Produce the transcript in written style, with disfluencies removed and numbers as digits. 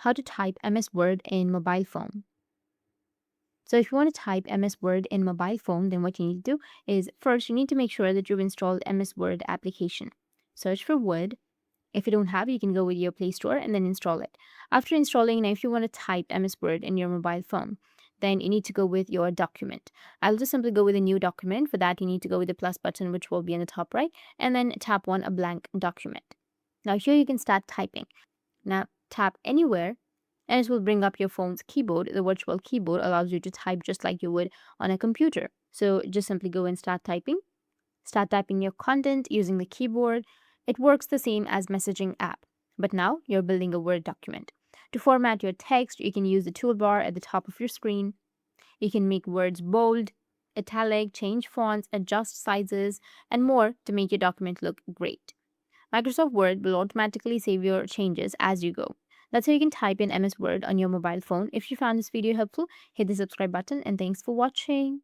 how to type MS Word in mobile phone. So if you want to type MS Word in mobile phone, then what you need to do is first you need to make sure that you've installed MS Word application. Search for Word. If you don't have it, you can go with your Play Store and then install it. After installing, now if you want to type MS Word in your mobile phone, then you need to go with your document. I'll just simply go with a new document. For that, you need to go with the plus button, which will be in the top right, and then tap on a blank document. Now here you can start typing. Now tap anywhere and it will bring up your phone's keyboard. The virtual keyboard allows you to type just like you would on a computer. So just simply go and start typing. Start typing your content using the keyboard. It works the same as messaging app, but now you're building a Word document. To format your text, you can use the toolbar at the top of your screen. You can make words bold, italic, change fonts, adjust sizes, and more to make your document look great. Microsoft Word will automatically save your changes as you go. That's how you can type in MS Word on your mobile phone. If you found this video helpful, hit the subscribe button and thanks for watching.